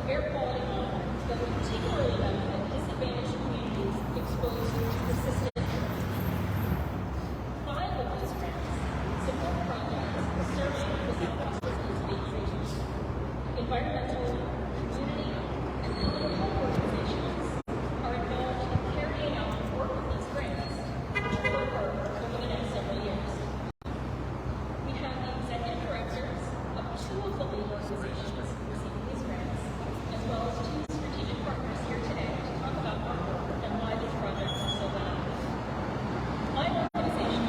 air quality monitoring that would particularly benefit disadvantaged communities exposed to persistent air pollution. 5 of these grants support projects serving the southeastern Pennsylvania region. Environmental, community, and public health organizations are involved in carrying out the work of these grants, which will occur over the next several years. We have the executive directors of 2 of the lead organizations receiving these grants, as well as 2 strategic partners here today to talk about our work and why these projects are so valuable. My organization,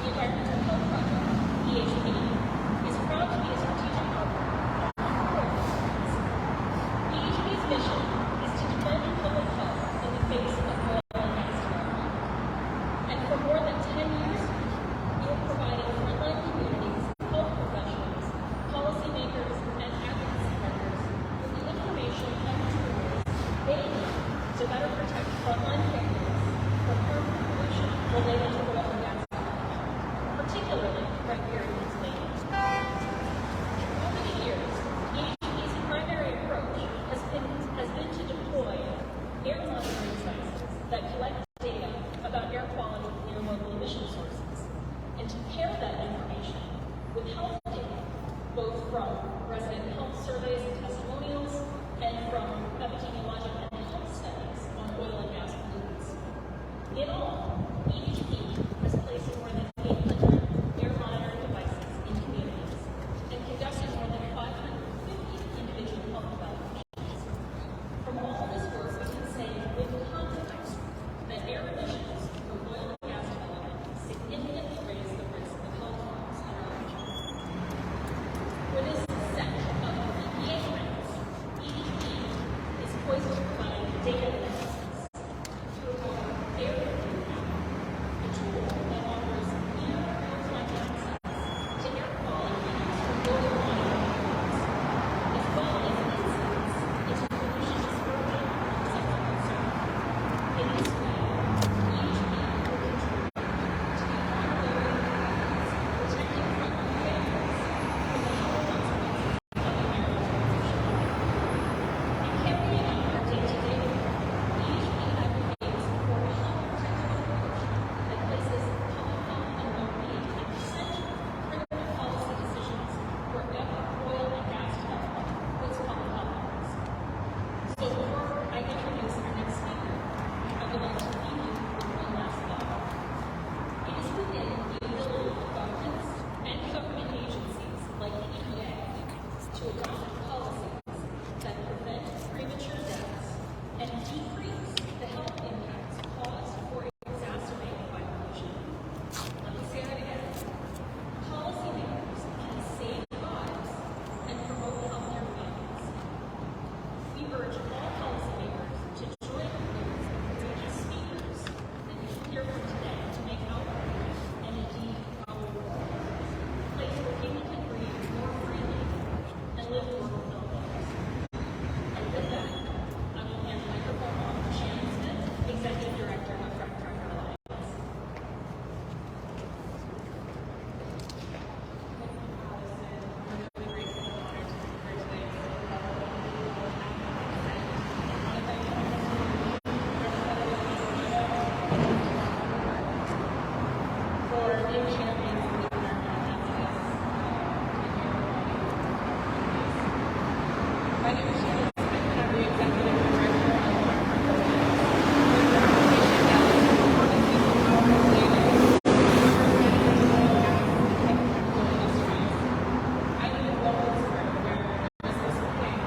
the Environmental Health Project, EHP, is proud to be a strategic partner on our programs. EHP's mission is to defend public health in the face of oil and gas development. And for more than 10 years, we have provided frontline communities, health professionals, policymakers, and advocacy partners with the information and tools they need to better protect frontline families from harmful pollution related to oil and gas development, particularly right here in Pennsylvania. Over the years, EHP's primary approach has been to deploy air monitoring devices that collect data about air quality near local emission sources, and to pair that information with health data, both from resident health surveys and testimonials, and from epidemiologic and health studies on oil and gas pollutants. In all, EHP has placed more than 800 air monitoring devices in communities and conducted more than 550 individual health evaluations. From all this work, we can say with confidence that air emissions from oil and gas development significantly raise the risk of health harms in our region. For this set of EPA grants, EHP is poised to provide data analysis through our air review app, a tool that offers near real-time access to air quality measures from global monitoring reports, as well as insights into pollution dispersion and safety concern. In this way, EHP will contribute to the ongoing efforts protecting frontline families from the health consequences of the air pollution. In carrying out our day-to-day work, EHP advocates for a health-protective approach that places public health and well-being at the center of critical policy decisions wherever oil and gas development puts public health at risk. So before I introduce our next speaker, I would like to leave you with one last thought. It is within the ability of governments and government agencies like the EPA to adopt policies that prevent premature deaths and decrease the health impacts caused or exacerbated by pollution. Let me say that again. Policymakers can save lives and promote healthier families. We urge all policymakers to join with courageous speakers that you will hear from today to make our country and indeed our world a place where people can breathe more freely and live more fulfilled lives. And with that, I will hand the microphone off to Shannon Smith, Executive Director of FracTracker Alliance. My name is Shannon Smith, and I'm the Executive Director of FracTracker I live in Pittsburgh, where business became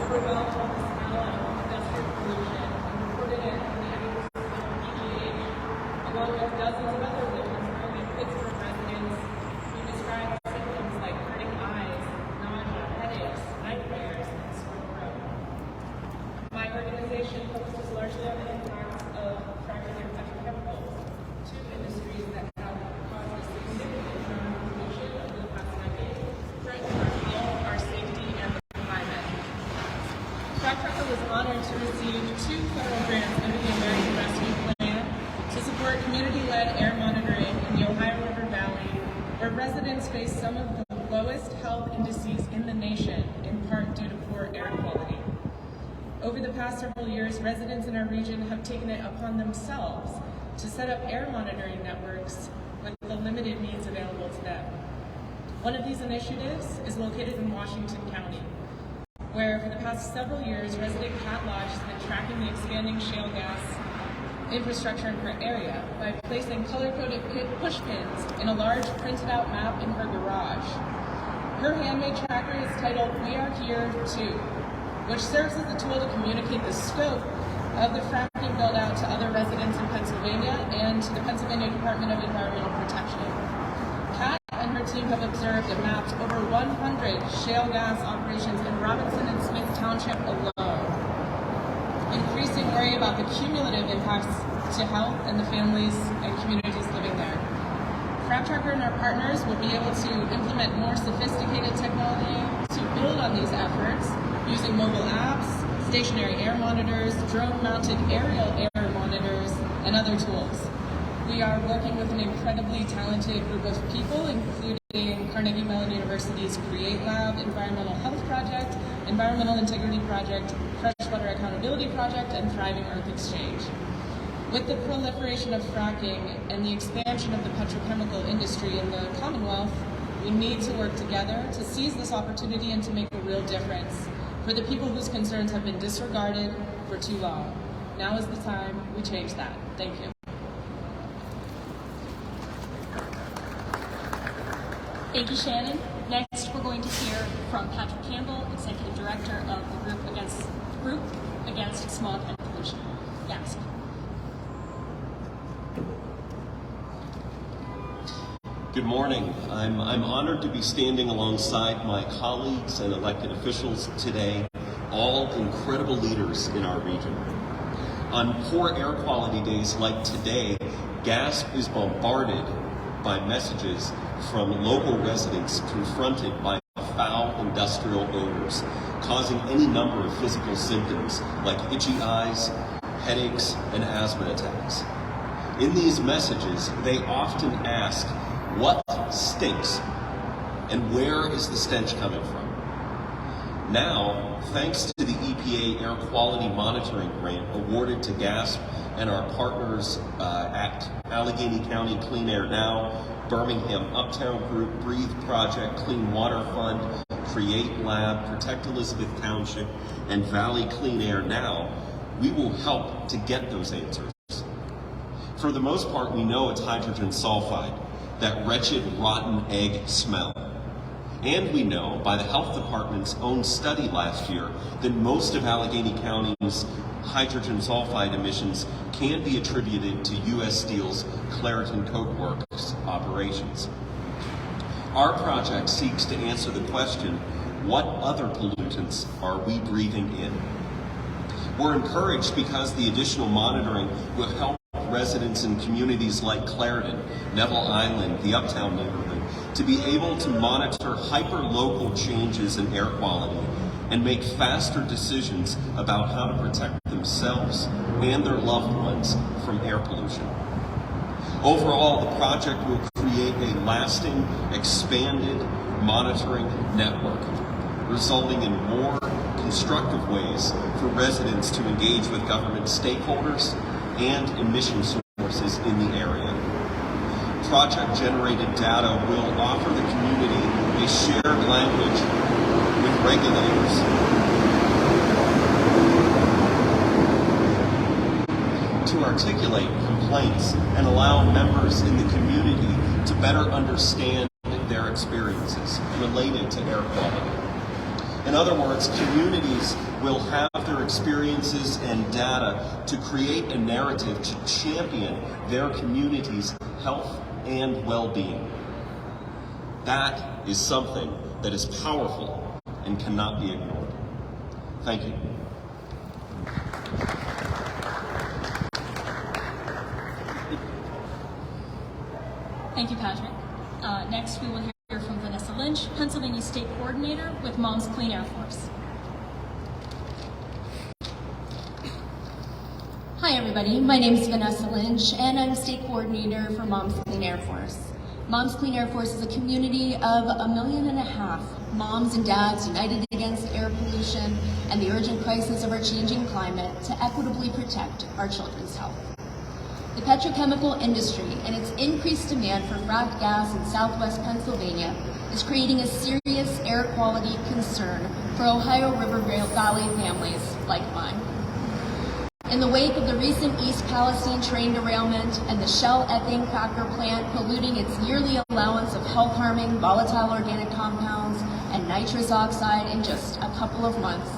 overwhelmed with the smell of industrial pollution and reported it from the efforts of PGH, along with dozens of other Williamsburg and Pittsburgh residents who described symptoms like hurting eyes, nausea, headaches, nightmares, and sore throat. My organization focuses largely on the impacts of fracking and petrochemicals, 2 industries that have caused a significant amount of pollution over the past decade, threatening our health, our safety, and the climate. FracTracker was honored to receive 2 federal grants under the American Rescue Plan to support community-led air monitoring in the Ohio River Valley, where residents face some of the lowest health indices in the nation, in part due to poor air quality. Over the past several years, residents in our region have taken it upon themselves to set up air monitoring networks with the limited means available to them. One of these initiatives is located in Washington County, where for the past several years, resident Kat Lodge has been tracking the expanding shale gas infrastructure in her area by placing color-coded push pins in a large printed-out map in her garage. Her handmade tracker is titled "We Are Here Too," which serves as a tool to communicate the scope of the fracking build-out to other residents in Pennsylvania and to the Pennsylvania Department of Environmental Protection. Kat and her team have observed and mapped over 100 shale gas operations in Robinson and Smith Township alone, increasing worry about the cumulative impacts to health and the families and communities living there. FracTracker and our partners will be able to implement more sophisticated technology to build on these efforts using mobile apps, stationary air monitors, drone-mounted aerial air monitors, and other tools. We are working with an incredibly talented group of people, including Carnegie Mellon University's CREATE Lab, Environmental Health Project, Environmental Integrity Project, Freshwater Accountability Project, and Thriving Earth Exchange. With the proliferation of fracking and the expansion of the petrochemical industry in the Commonwealth, we need to work together to seize this opportunity and to make a real difference for the people whose concerns have been disregarded for too long. Now is the time we change that. Thank you. Thank you, Shannon. Next, we're going to hear from Patrick Campbell, Executive Director of the Group Against Smog and Pollution, GASP. Good morning. I'm honored to be standing alongside my colleagues and elected officials today, all incredible leaders in our region. On poor air quality days like today, GASP is bombarded by messages from local residents confronted by foul industrial odors, causing any number of physical symptoms like itchy eyes, headaches, and asthma attacks. In these messages, they often ask, what stinks, and where is the stench coming from? Now, thanks to the EPA Air Quality Monitoring Grant awarded to GASP and our partners at Allegheny County Clean Air Now, Birmingham Uptown Group, Breathe Project, Clean Water Fund, CREATE Lab, Protect Elizabeth Township, and Valley Clean Air Now, we will help to get those answers. For the most part, we know it's hydrogen sulfide, that wretched rotten egg smell. And we know by the health department's own study last year that most of Allegheny County's hydrogen sulfide emissions can be attributed to U.S. Steel's Clairton Coke Works operations. Our project seeks to answer the question, what other pollutants are we breathing in? We're encouraged because the additional monitoring will help residents in communities like Clarendon, Neville Island, the Uptown neighborhood, to be able to monitor hyper-local changes in air quality and make faster decisions about how to protect themselves and their loved ones from air pollution. Overall, the project will create a lasting, expanded monitoring network, resulting in more constructive ways for residents to engage with government stakeholders and emission sources in the area. Project-generated data will offer the community a shared language with regulators to articulate complaints and allow members in the community to better understand their experiences related to air quality. In other words, communities will have their experiences and data to create a narrative to champion their community's health and well-being. That is something that is powerful and cannot be ignored. Thank you. Thank you, Patrick. Next, we will hear from Vanessa Lynch, Pennsylvania State Coordinator with Moms Clean Air Force. Hi everybody, my name is Vanessa Lynch and I'm State Coordinator for Moms Clean Air Force. Moms Clean Air Force is a community of 1.5 million moms and dads united against air pollution and the urgent crisis of our changing climate to equitably protect our children's health. The petrochemical industry and its increased demand for fracked gas in southwest Pennsylvania is creating a serious air quality concern for Ohio River Valley families like mine. In the wake of the recent East Palestine train derailment and the Shell ethane cracker plant polluting its yearly allowance of health-harming volatile organic compounds and nitrous oxide in just a couple of months,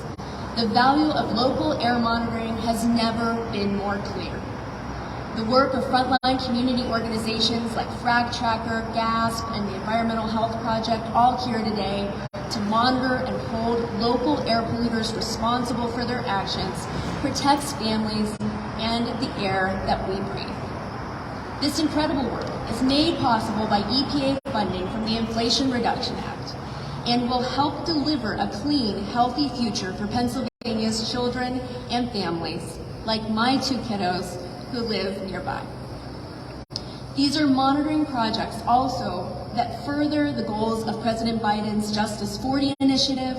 the value of local air monitoring has never been more clear. The work of frontline community organizations like FracTracker, GASP, and the Environmental Health Project, all here today to monitor and hold local air polluters responsible for their actions, protects families and the air that we breathe. This incredible work is made possible by EPA funding from the Inflation Reduction Act and will help deliver a clean, healthy future for Pennsylvania's children and families, like my 2 kiddos who live nearby. These are monitoring projects also that further the goals of President Biden's Justice 40 initiative,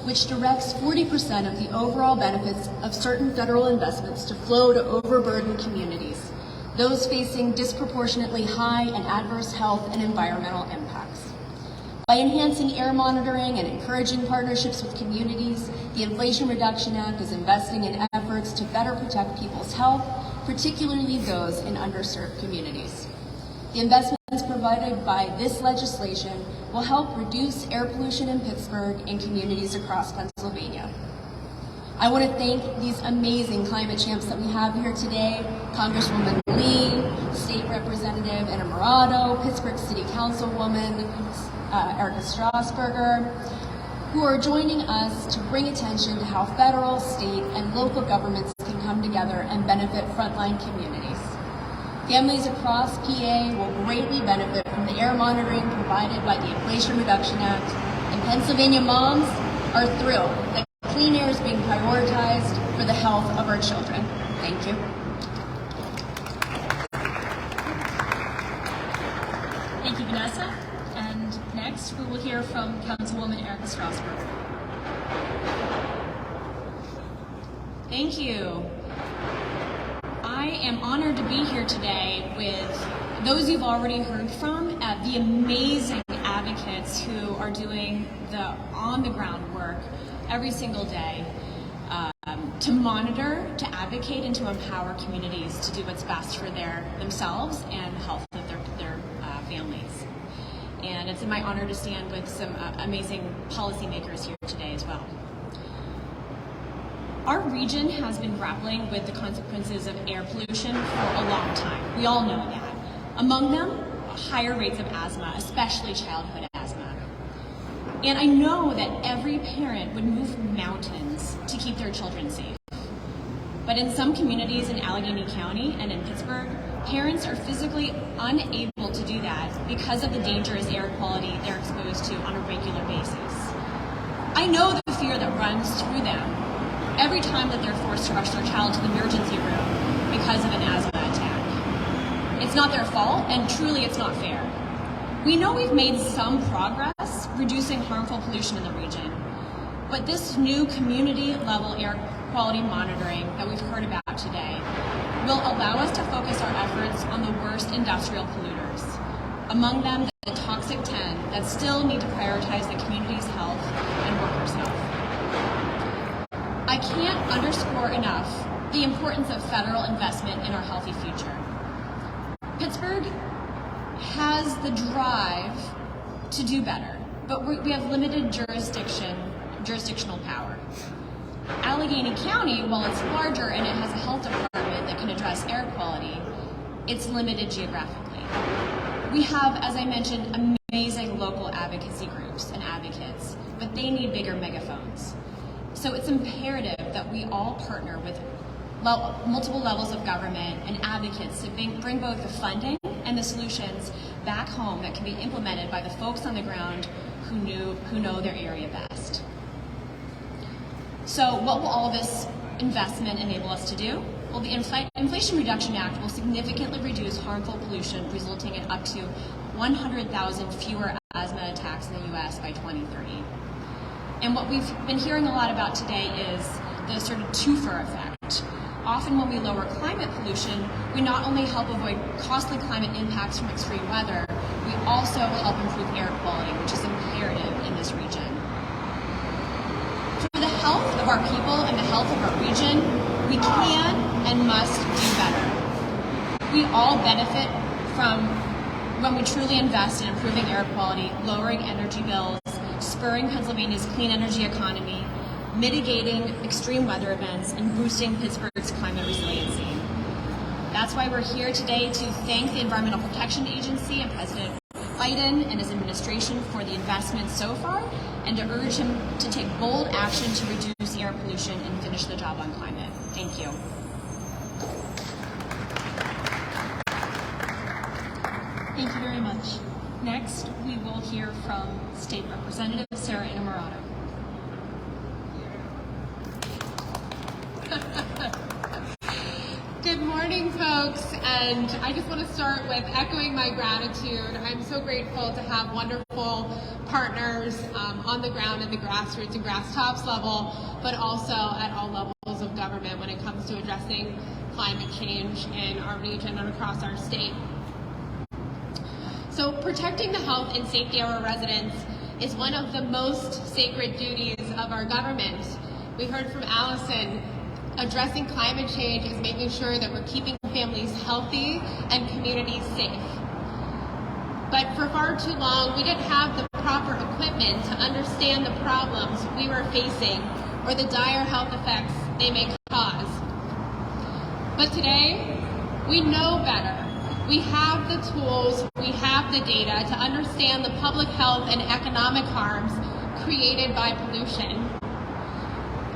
which directs 40% of the overall benefits of certain federal investments to flow to overburdened communities, those facing disproportionately high and adverse health and environmental impacts. By enhancing air monitoring and encouraging partnerships with communities, the Inflation Reduction Act is investing in efforts to better protect people's health, particularly those in underserved communities. The investments provided by this legislation will help reduce air pollution in Pittsburgh and communities across Pennsylvania. I want to thank these amazing climate champs that we have here today, Congresswoman Lee, State Representative Innamorato, Pittsburgh City Councilwoman Erika Strassburger, who are joining us to bring attention to how federal, state, and local governments can come together and benefit frontline communities. Families across PA will greatly benefit from the air monitoring provided by the Inflation Reduction Act, and Pennsylvania moms are thrilled that clean air is being prioritized for the health of our children. Thank you. Thank you, Vanessa. And next, we will hear from Councilwoman Erika Strassburger. Thank you. I am honored to be here today with those you've already heard from, the amazing advocates who are doing the on-the-ground work every single day to monitor, to advocate, and to empower communities to do what's best for themselves and the health of their families. And it's my honor to stand with some amazing policymakers here today as well. Our region has been grappling with the consequences of air pollution for a long time. We all know that. Among them, higher rates of asthma, especially childhood asthma. And I know that every parent would move mountains to keep their children safe. But in some communities in Allegheny County and in Pittsburgh, parents are physically unable to do that because of the dangerous air quality they're exposed to on a regular basis. I know the fear that runs through them every time that they're forced to rush their child to the emergency room because of an asthma attack. It's not their fault, and truly it's not fair. We know we've made some progress reducing harmful pollution in the region, but this new community-level air quality monitoring that we've heard about today will allow us to focus our efforts on the worst industrial polluters, among them the toxic 10 that still need to prioritize the community's health and workers' health. I can't underscore enough the importance of federal investment in our healthy future. Pittsburgh has the drive to do better, but we have limited jurisdictional power. Allegheny County, while it's larger and it has a health department that can address air quality, it's limited geographically. We have, as I mentioned, amazing local advocacy groups and advocates, but they need bigger megaphones. So it's imperative that we all partner with multiple levels of government and advocates to bring both the funding and the solutions back home that can be implemented by the folks on the ground who know their area best. So what will all of this investment enable us to do? Well, the Inflation Reduction Act will significantly reduce harmful pollution, resulting in up to 100,000 fewer asthma attacks in the US by 2030. And what we've been hearing a lot about today is the sort of twofer effect. Often when we lower climate pollution, we not only help avoid costly climate impacts from extreme weather, we also help improve air quality, which is imperative in this region. For the health of our people and the health of our region, we can and must do better. We all benefit from when we truly invest in improving air quality, lowering energy bills, spurring Pennsylvania's clean energy economy, mitigating extreme weather events, and boosting Pittsburgh's climate resiliency. That's why we're here today to thank the Environmental Protection Agency and President Biden and his administration for the investment so far, and to urge him to take bold action to reduce air pollution and finish the job on climate. Thank you. Thank you very much. Next, we will hear from State Representative Sara Innamorato. Good morning, folks, and I just want to start with echoing my gratitude. I'm so grateful to have wonderful partners on the ground at the grassroots and grass tops level, but also at all levels of government when it comes to addressing climate change in our region and across our state. So protecting the health and safety of our residents is one of the most sacred duties of our government. We heard from Allison, addressing climate change is making sure that we're keeping families healthy and communities safe. But for far too long, we didn't have the proper equipment to understand the problems we were facing or the dire health effects they may cause. But today, we know better. We have the tools, we have the data to understand the public health and economic harms created by pollution.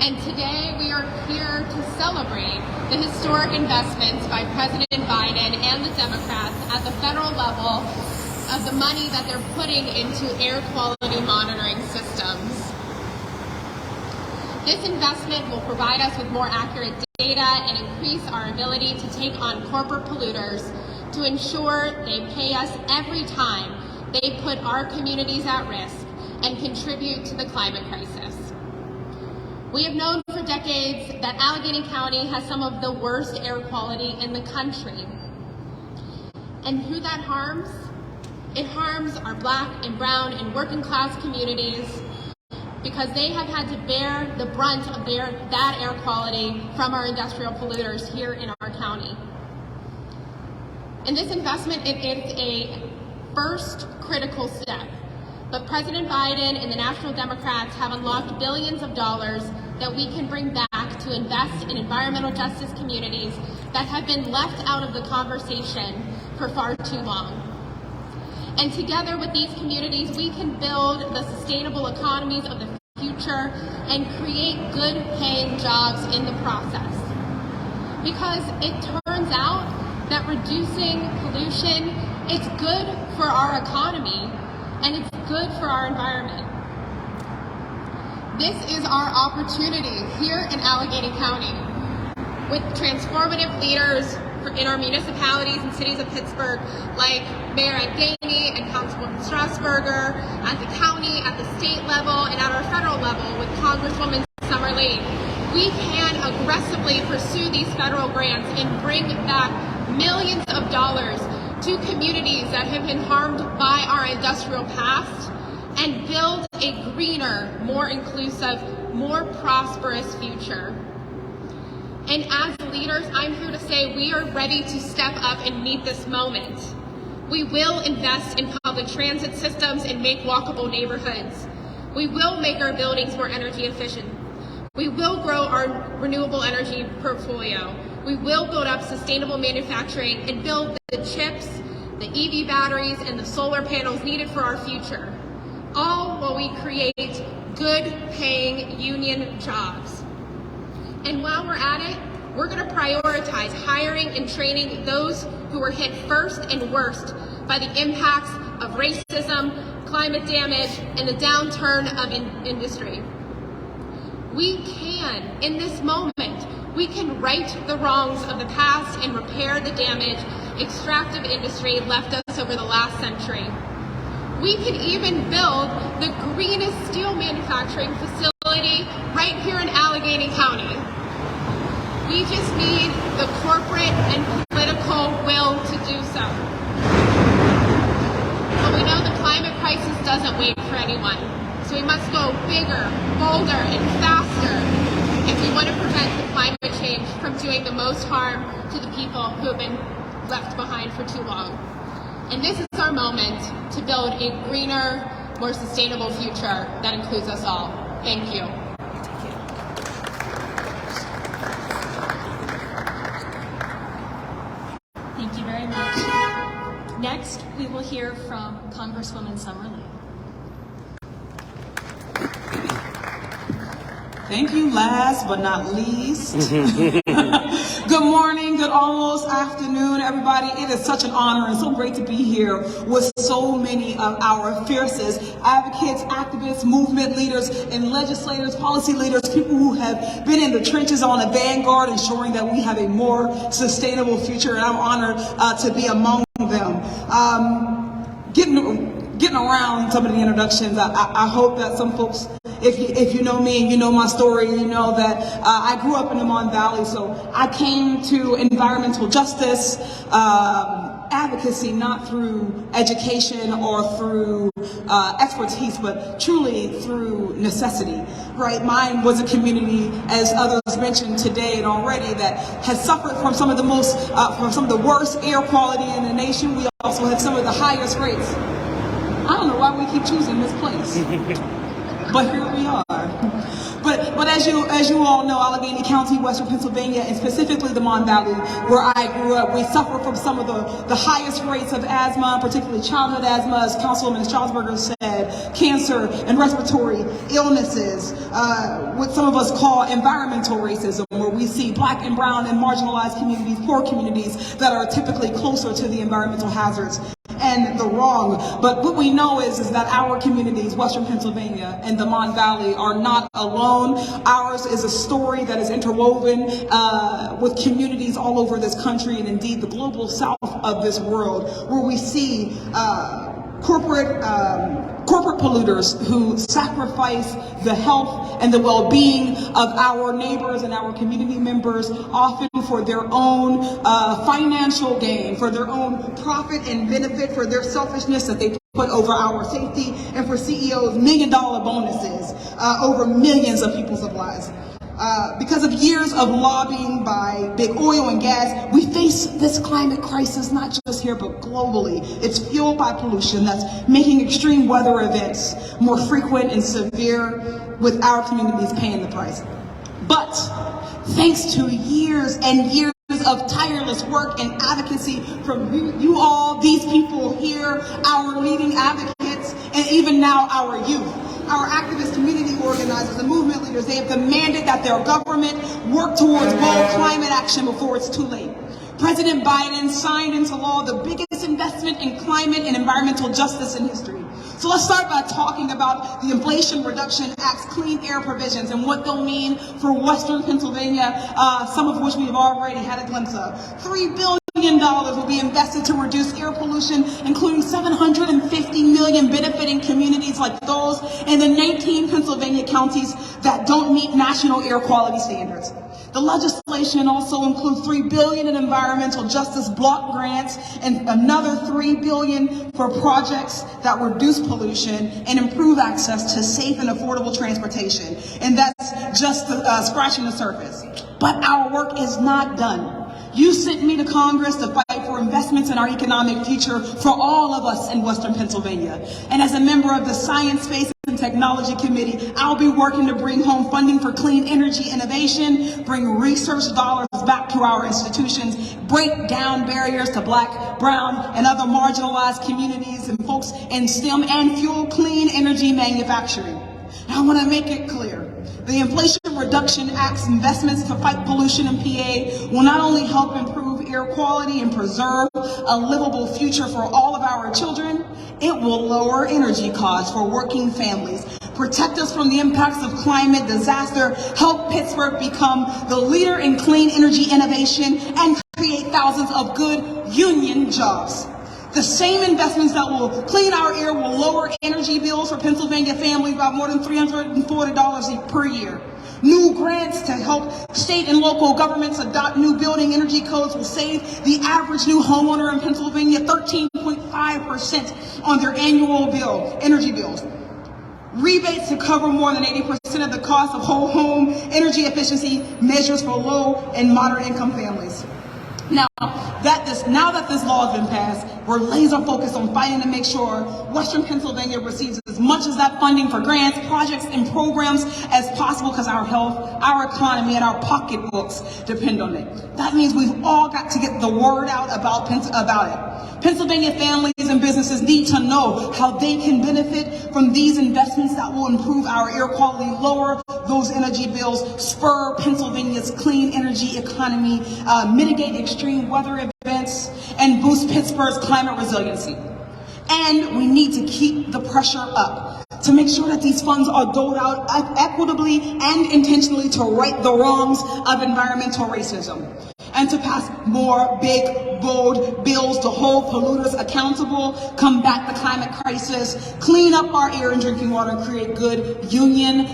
And today we are here to celebrate the historic investments by President Biden and the Democrats at the federal level of the money that they're putting into air quality monitoring systems. This investment will provide us with more accurate data and increase our ability to take on corporate polluters to ensure they pay us every time they put our communities at risk and contribute to the climate crisis. We have known for decades that Allegheny County has some of the worst air quality in the country. And who that harms? It harms our Black and brown and working class communities because they have had to bear the brunt of that air quality from our industrial polluters here in our county. And this investment, it is a first critical step. But President Biden and the National Democrats have unlocked billions of dollars that we can bring back to invest in environmental justice communities that have been left out of the conversation for far too long. And together with these communities, we can build the sustainable economies of the future and create good paying jobs in the process. Because it turns out that reducing pollution, it's good for our economy and it's good for our environment. This is our opportunity here in Allegheny County with transformative leaders in our municipalities and cities of Pittsburgh, like Mayor Gainey and Councilwoman Strassburger, at the county, at the state level, and at our federal level with Congresswoman Summer Lee. We can aggressively pursue these federal grants and bring back millions of dollars to communities that have been harmed by our industrial past and build a greener, more inclusive, more prosperous future. And as leaders, I'm here to say we are ready to step up and meet this moment. We will invest in public transit systems and make walkable neighborhoods. We will make our buildings more energy efficient. We will grow our renewable energy portfolio. We will build up sustainable manufacturing and build the chips, the EV batteries, and the solar panels needed for our future, all while we create good-paying union jobs. And while we're at it, we're going to prioritize hiring and training those who were hit first and worst by the impacts of racism, climate damage, and the downturn of industry. We can, in this moment, We can right the wrongs of the past and repair the damage extractive industry left us over the last century. We can even build the greenest steel manufacturing facility right here in Allegheny County. We just need the corporate and political will to do so. But we know the climate crisis doesn't wait for anyone. So we must go bigger, bolder, and faster if we want to prevent the climate change from doing the most harm to the people who have been left behind for too long. And this is our moment to build a greener, more sustainable future that includes us all. Thank you. Thank you very much. Next, we will hear from Congresswoman Summer Lee. Thank you, last but not least. Good morning, good almost afternoon, everybody. It is such an honor and so great to be here with so many of our fiercest advocates, activists, movement leaders, and legislators, policy leaders, people who have been in the trenches on the vanguard ensuring that we have a more sustainable future, and I'm honored to be among them. Getting around some of the introductions, I hope that some folks, if you know me and you know my story, you know that I grew up in the Mon Valley, so I came to environmental justice advocacy not through education or through expertise, but truly through necessity, right? Mine was a community, as others mentioned today and already, that has suffered from some of the worst air quality in the nation. We also have some of the highest rates. I don't know why we keep choosing this place, but here we are. But as you all know, Allegheny County, Western Pennsylvania, and specifically the Mon Valley, where I grew up, we suffer from some of the highest rates of asthma, particularly childhood asthma, as Councilwoman Strassburger said, cancer and respiratory illnesses, what some of us call environmental racism, where we see Black and brown and marginalized communities, poor communities that are typically closer to the environmental hazards and the wrong. But what we know is that our communities, Western Pennsylvania and the Mon Valley, are not alone. Ours is a story that is interwoven with communities all over this country and indeed the global south of this world, where we see corporate polluters who sacrifice the health and the well-being of our neighbors and our community members, often for their own financial gain, for their own profit and benefit, for their selfishness that they put over our safety, and for CEOs' million-dollar bonuses over millions of people's lives. Because of years of lobbying by big oil and gas, we face this climate crisis not just here but globally. It's fueled by pollution that's making extreme weather events more frequent and severe, with our communities paying the price. But thanks to years and years of tireless work and advocacy from you all, these people here, our leading advocates, and even now our youth, our activist community organizers and movement leaders, they have demanded that their government work towards bold climate action before it's too late. President Biden signed into law the biggest investment in climate and environmental justice in history. So let's start by talking about the Inflation Reduction Act's clean air provisions and what they'll mean for Western Pennsylvania, some of which we've already had a glimpse of. $3 billion will be invested to reduce air pollution, including $750 million benefiting communities like those in the 19 Pennsylvania counties that don't meet national air quality standards. The legislation also includes $3 billion in environmental justice block grants and another $3 billion for projects that reduce pollution and improve access to safe and affordable transportation. And that's just scratching the surface. But our work is not done. You sent me to Congress to fight for investments in our economic future for all of us in Western Pennsylvania. And as a member of the Science, Space, and Technology Committee, I'll be working to bring home funding for clean energy innovation, bring research dollars back to our institutions, break down barriers to Black, brown, and other marginalized communities and folks in STEM, and fuel clean energy manufacturing. Now, I want to make it clear. The Inflation Reduction Act's investments to fight pollution in PA will not only help improve air quality and preserve a livable future for all of our children, it will lower energy costs for working families, protect us from the impacts of climate disaster, help Pittsburgh become the leader in clean energy innovation, and create thousands of good union jobs. The same investments that will clean our air will lower energy bills for Pennsylvania families by more than $340 per year. New grants to help state and local governments adopt new building energy codes will save the average new homeowner in Pennsylvania 13.5% on their annual energy bills. Rebates to cover more than 80% of the cost of whole home energy efficiency measures for low and moderate income families. Now that this law has been passed, we're laser focused on fighting to make sure Western Pennsylvania receives as much of that funding for grants, projects, and programs as possible, because our health, our economy, and our pocketbooks depend on it. That means we've all got to get the word out about it. Pennsylvania families and businesses need to know how they can benefit from these investments that will improve our air quality, lower those energy bills, spur Pennsylvania's clean energy economy, mitigate extreme weather events, and boost Pittsburgh's climate resiliency. And we need to keep the pressure up to make sure that these funds are doled out equitably and intentionally to right the wrongs of environmental racism, and to pass more big, bold bills to hold polluters accountable, combat the climate crisis, clean up our air and drinking water, and create good union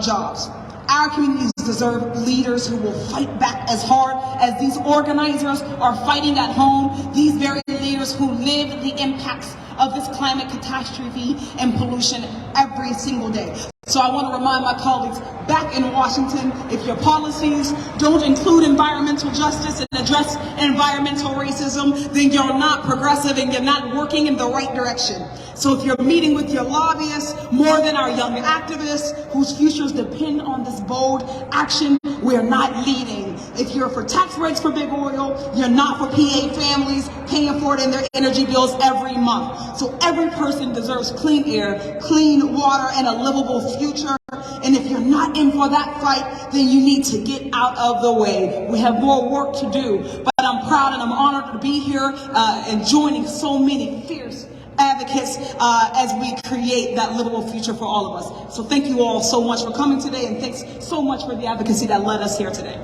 jobs. Our communities deserve leaders who will fight back as hard as these organizers are fighting at home, these very leaders who live the impacts of this climate catastrophe and pollution every single day. So I want to remind my colleagues back in Washington, if your policies don't include environmental justice and address environmental racism, then you're not progressive and you're not working in the right direction. So if you're meeting with your lobbyists more than our young activists whose futures depend on this bold action, we're not leading. If you're for tax breaks for big oil, you're not for PA families paying for it in their energy bills every month. So every person deserves clean air, clean water, and a livable future. And if you're not in for that fight, then you need to get out of the way. We have more work to do, but I'm proud and I'm honored to be here and joining so many fierce advocates as we create that livable future for all of us. So thank you all so much for coming today, and thanks so much for the advocacy that led us here today.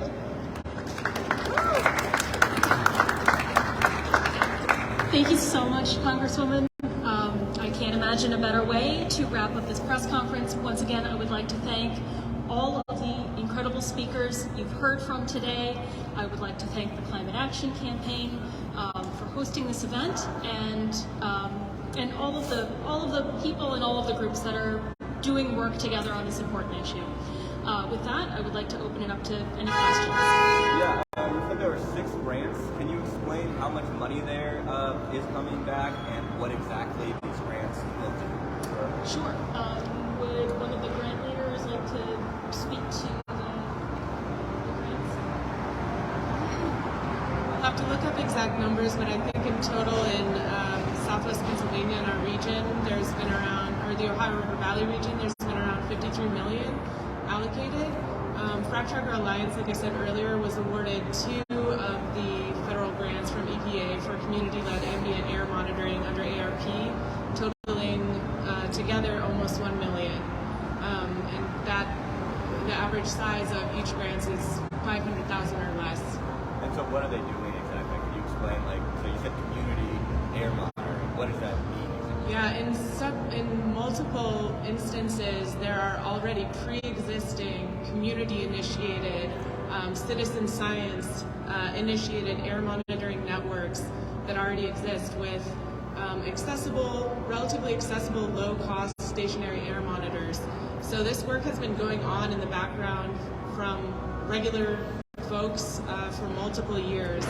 Thank you so much, Congresswoman. I can't imagine a better way to wrap up this press conference. Once again, I would like to thank all of the incredible speakers you've heard from today. I would like to thank the Climate Action Campaign for hosting this event, and all of the people and all of the groups that are doing work together on this important issue. With that, I would like to open it up to any questions. Yeah, you said there were 6 grants. Can you explain how much money there is coming back and what exactly these grants will do? Sure. Would one of the grant leaders like to speak to the grants? I'll have to look up exact numbers, but I think in total in Southwest Pennsylvania in our region, there's been around, or the Ohio River Valley region, there's been around 53 million allocated. FracTracker Alliance, like I said earlier, was awarded 2 of the federal grants from EPA for community-led ambient air monitoring under ARP, totaling together almost 1 million. And that the average size of each grant is 500,000 or less. And so what are they doing exactly? Can you explain, so you said community air monitoring. What does that mean? Yeah, in multiple instances, there are already pre-existing community-initiated, citizen science initiated air monitoring networks that already exist with relatively accessible, low-cost stationary air monitors. So this work has been going on in the background from regular folks for multiple years.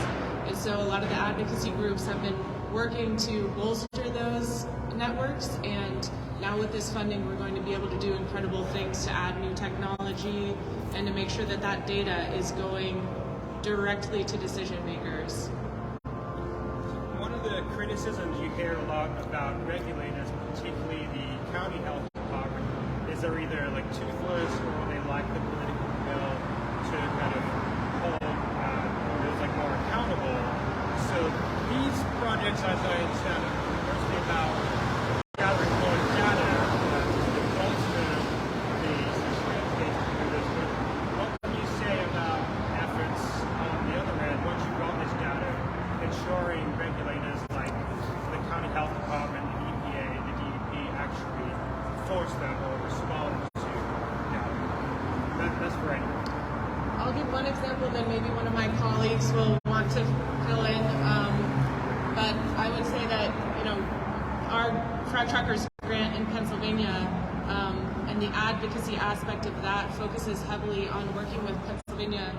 And so a lot of the advocacy groups have been working to bolster those networks, and now with this funding we're going to be able to do incredible things to add new technology and to make sure that that data is going directly to decision makers. One of the criticisms you hear a lot about regulators, particularly the county health department, is they're either toothless or they lack the political will to kind of hold those more accountable. So these projects, as I understand it, are mostly about gathering more data to bolster and then maybe one of my colleagues will want to fill in. But I would say that, you know, our FracTracker's grant in Pennsylvania and the advocacy aspect of that focuses heavily on working with Pennsylvania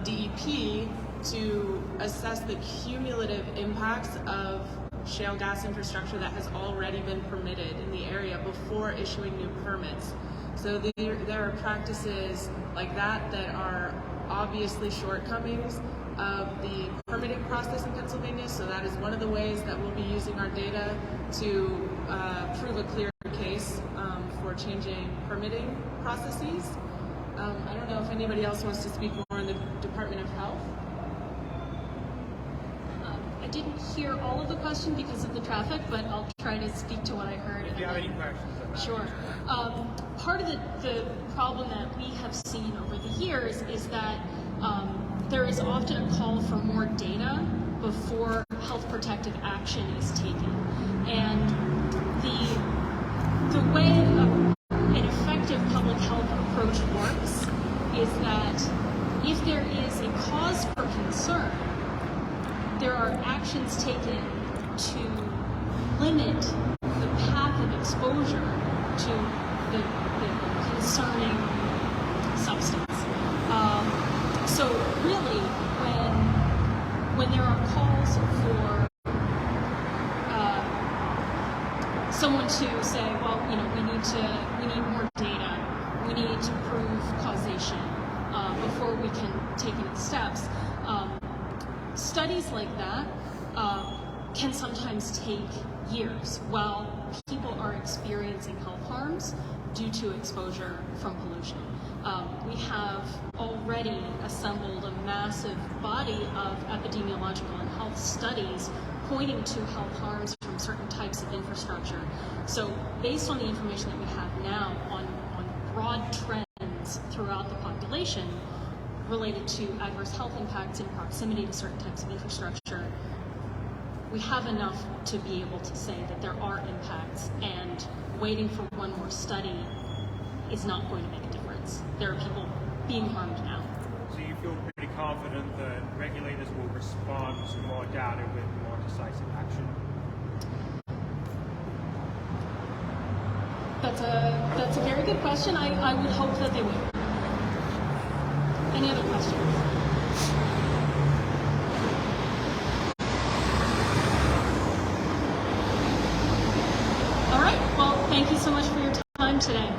DEP to assess the cumulative impacts of shale gas infrastructure that has already been permitted in the area before issuing new permits. So there are practices like that that are obviously shortcomings of the permitting process in Pennsylvania. So that is one of the ways that we'll be using our data to prove a clear case for changing permitting processes. I don't know if anybody else wants to speak more on the Department of Health. I didn't hear all of the question because of the traffic, but I'll try to speak to what I heard. If you have any questions on that. Sure. Part of the problem that we have seen over the years is that there is often a call for more data before health protective action is taken. And the way an effective public health approach works is that if there is a cause for concern, there are actions taken to limit the path of exposure to the concerning substance. So really, when there are calls for someone to say, well, you know, we need more data, we need to prove causation before we can take any steps. Studies like that can sometimes take years while people are experiencing health harms due to exposure from pollution. We have already assembled a massive body of epidemiological and health studies pointing to health harms from certain types of infrastructure. So based on the information that we have now on broad trends throughout the population related to adverse health impacts in proximity to certain types of infrastructure, we have enough to be able to say that there are impacts, and waiting for one more study is not going to make a difference. There are people being harmed now. So you feel pretty confident that regulators will respond to more data with more decisive action? That's a very good question. I would hope that they would. Any other questions? All right. Well, thank you so much for your time today.